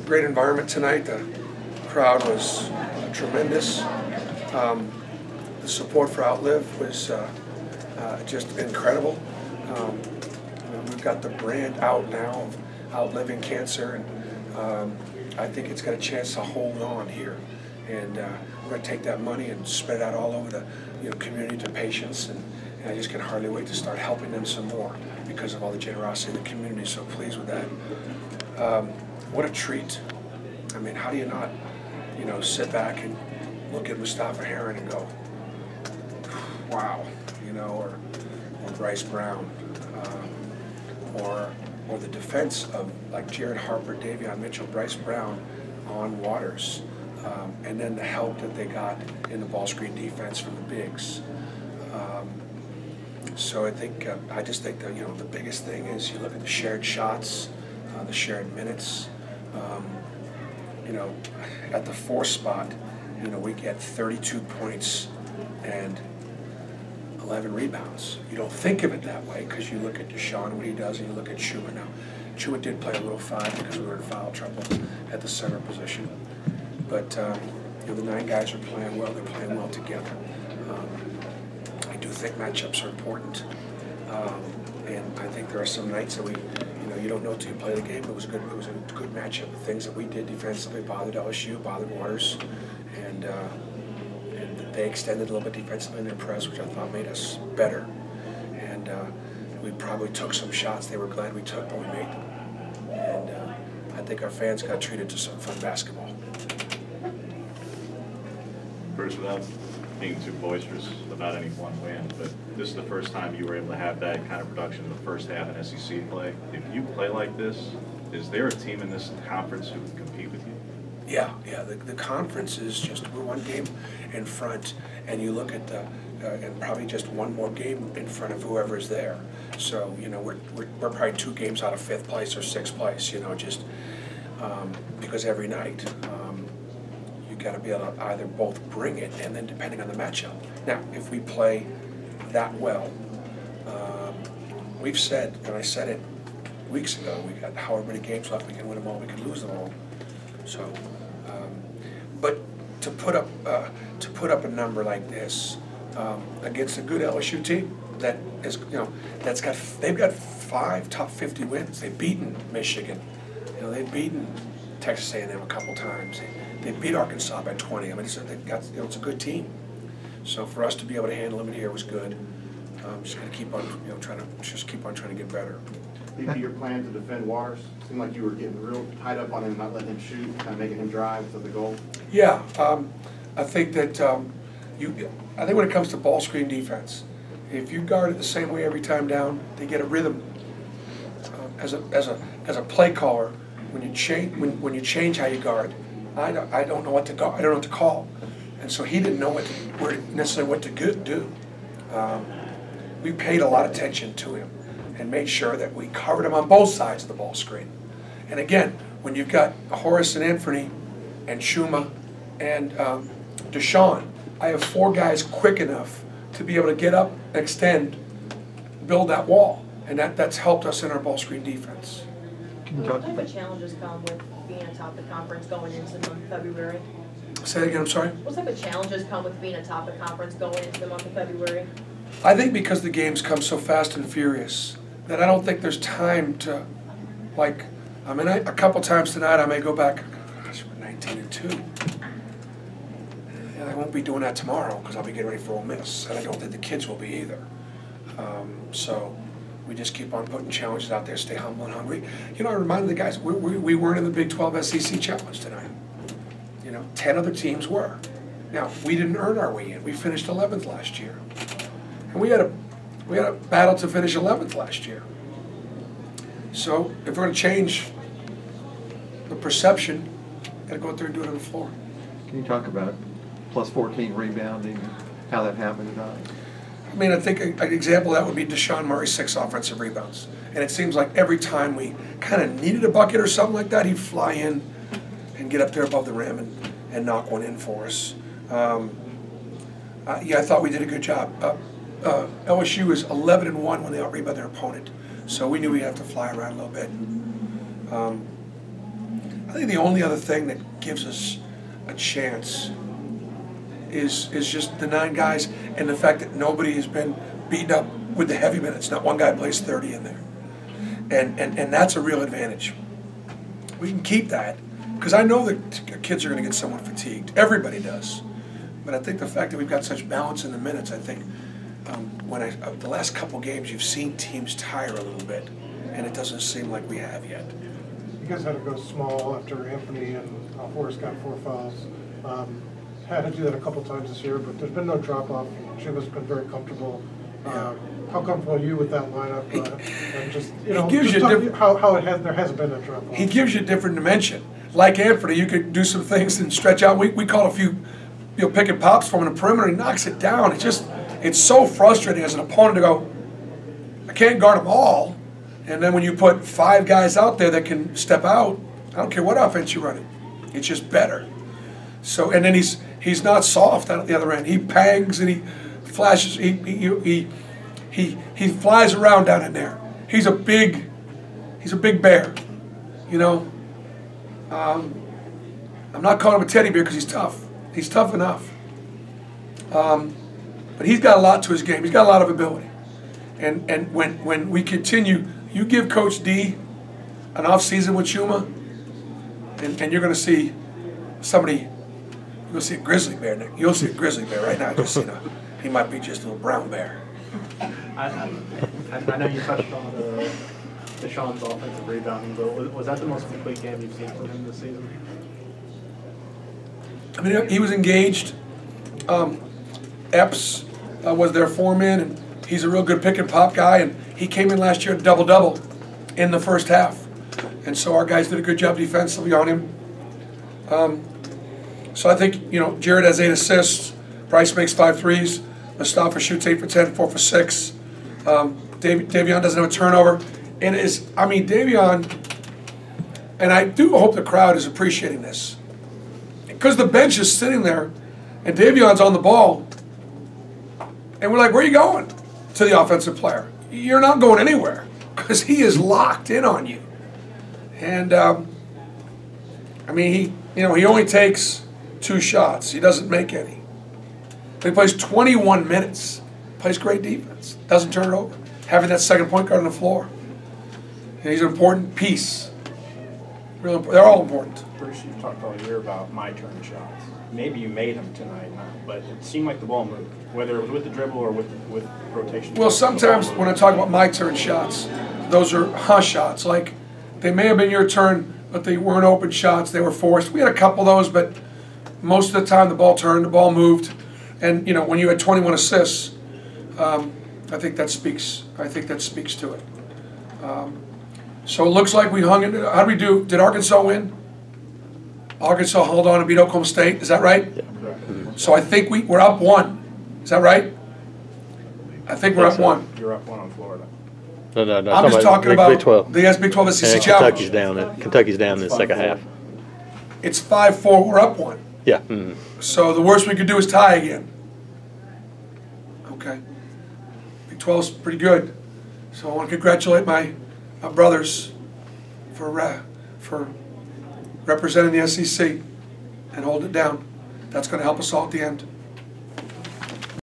great environment tonight. The crowd was tremendous. The support for Outlive was just incredible. We've got the brand out now of outliving cancer, and I think it's got a chance to hold on here. And we're going to take that money and spread it out all over the community to patients, and I just can hardly wait to start helping them some more because of all the generosity of the community. So pleased with that. What a treat. I mean, how do you not, sit back and look at Mustafa Heron and go, wow, or Bryce Brown, or the defense of like Jared Harper, Davion Mitchell, Bryce Brown on Waters, and then the help that they got in the ball screen defense from the bigs. So I just think that the biggest thing is you look at the shared shots, the shared minutes. At the 4 spot, we get 32 points and 11 rebounds. You don't think of it that way because you look at Deshaun and what he does, and you look at Chuma. Now, Chuma did play a little 5 because we were in foul trouble at the center position. But the 9 guys are playing well. They're playing well together. I do think matchups are important, and I think there are some nights that you don't know until you play the game. It was a good matchup. The things that we did defensively bothered LSU, bothered Waters, and they extended a little bit defensively in their press, which I thought made us better. And we probably took some shots they were glad we took, but we made them. And I think our fans got treated to some fun basketball. First, without being too boisterous about any one win, but this is the first time you were able to have that kind of production in the first half in SEC play. If you play like this, is there a team in this conference who can compete with you? Yeah. The conference is just, we're 1 game in front, and you look at and probably just 1 more game in front of whoever's there. So we're probably 2 games out of 5th place or 6th place. Because every night you got to be able to either both bring it, and then depending on the matchup. Now, if we play that well, we've said, and I said it weeks ago, we got however many games left, we can win them all, we can lose them all. So, but to put up a number like this against a good LSU team that is, they've got 5 top 50 wins. They've beaten Michigan. They've beaten Texas A&M a couple times. They beat Arkansas by 20. I mean, it's a good team. So for us to be able to handle them here was good. Just going to keep on, trying to get better. Your plan to defend Waters? Seemed like you were getting real tied up on him, not letting him shoot, kind of making him drive to the goal. Yeah, I think that I think when it comes to ball screen defense, if you guard it the same way every time down, they get a rhythm. As a play caller, when you change how you guard, I don't know what to go. I don't know what to call, and so he didn't know necessarily what to do. We paid a lot of attention to him and made sure that we covered him on both sides of the ball screen. And again, when you've got Horace and Anthony and Chuma and Deshaun, I have 4 guys quick enough to be able to get up, extend, build that wall, and that's helped us in our ball screen defense. What type of challenges come with being atop the conference going into the month of February? Say that again, I'm sorry? What type of challenges come with being atop the conference going into the month of February? I think because the games come so fast and furious that I don't think there's time to, a couple times tonight I may go back, gosh, we're 19-2. And I won't be doing that tomorrow because I'll be getting ready for Ole Miss, and I don't think the kids will be either. So we just keep on putting challenges out there, stay humble and hungry. I reminded the guys, we weren't in the Big 12 SEC Challenge tonight. 10 other teams were. Now, we didn't earn our way in. We finished 11th last year. And we had a battle to finish 11th last year. So if we're going to change the perception, got to go out there and do it on the floor. Can you talk about plus 14 rebounding, how that happened tonight? I mean, I think an example of that would be Deshaun Murray's 6 offensive rebounds. And it seems like every time we kind of needed a bucket or something like that, he'd fly in and get up there above the rim and knock one in for us. Yeah, I thought we did a good job. LSU is 11-1 when they out-rebound their opponent. So we knew we'd have to fly around a little bit. I think the only other thing that gives us a chance is just the 9 guys and the fact that nobody has been beaten up with the heavy minutes. Not one guy plays 30 in there. And that's a real advantage. We can keep that, because I know that kids are going to get somewhat fatigued. Everybody does. But I think the fact that we've got such balance in the minutes, I think the last couple games you've seen teams tire a little bit, and it doesn't seem like we have yet. You guys had to go small after Anthony and Horace got 4 fouls. Had to do that a couple times this year, but there's been no drop-off. Jima's been very comfortable. How comfortable are you with that lineup? And just, there hasn't been a drop-off. He gives you a different dimension. Like Anthony, you could do some things and stretch out. We call a few pick and pops from the perimeter. He knocks it down. It's so frustrating as an opponent to go, I can't guard them all. And then when you put 5 guys out there that can step out, I don't care what offense you're running. It's just better. So, and then he's not soft out at the other end. He pangs and he flashes. He flies around down in there. He's a big bear, you know. I'm not calling him a teddy bear because he's tough. He's tough enough. But he's got a lot to his game. He's got a lot of ability. And when we continue, you give Coach D an off season with Chuma, and you're going to see somebody. You'll see a grizzly bear, Nick. You'll see a grizzly bear right now. Just he might be just a little brown bear. I know you touched on the Sean's offensive rebounding, but was that the most complete game you've seen from him this season? I mean, he was engaged. Epps was their foreman, and he's a real good pick and pop guy. And he came in last year double-double in the first half, and so our guys did a good job defensively on him. So I think Jared has 8 assists. Bryce makes 5 threes. Mustafa shoots 8 for 10, 4 for 6. Davion doesn't have a turnover. And Davion, and I do hope the crowd is appreciating this, because the bench is sitting there, and Davion's on the ball, and we're like, where are you going? To the offensive player. You're not going anywhere, because he is locked in on you. And, he only takes 2 shots. He doesn't make any. But he plays 21 minutes. Plays great defense. Doesn't turn it over. Having that second point guard on the floor. And he's an important piece. Real important. They're all important. Bruce, you've talked all year about my turn shots. Maybe you made them tonight, but it seemed like the ball moved, whether it was with the dribble or with rotation. Well, sometimes when I talk about my turn shots, those are shots. Like, they may have been your turn, but they weren't open shots. They were forced. We had a couple of those, but most of the time the ball turned, the ball moved. And, when you had 21 assists, I think that speaks to it. So it looks like we hung in. How did we do? Did Arkansas win? Arkansas held on and beat Oklahoma State. Is that right? Yeah. So I think we're up 1. Is that right? I think we're up 1. You're up 1 on Florida. No. I'm just talking about Big 12. the Big 12 SEC Challenge. Kentucky's down in the second half. It's 5-4. We're up 1. Yeah. So the worst we could do is tie again. Okay. Big 12's pretty good. So I want to congratulate my brothers for representing the SEC and holding it down. That's going to help us all at the end.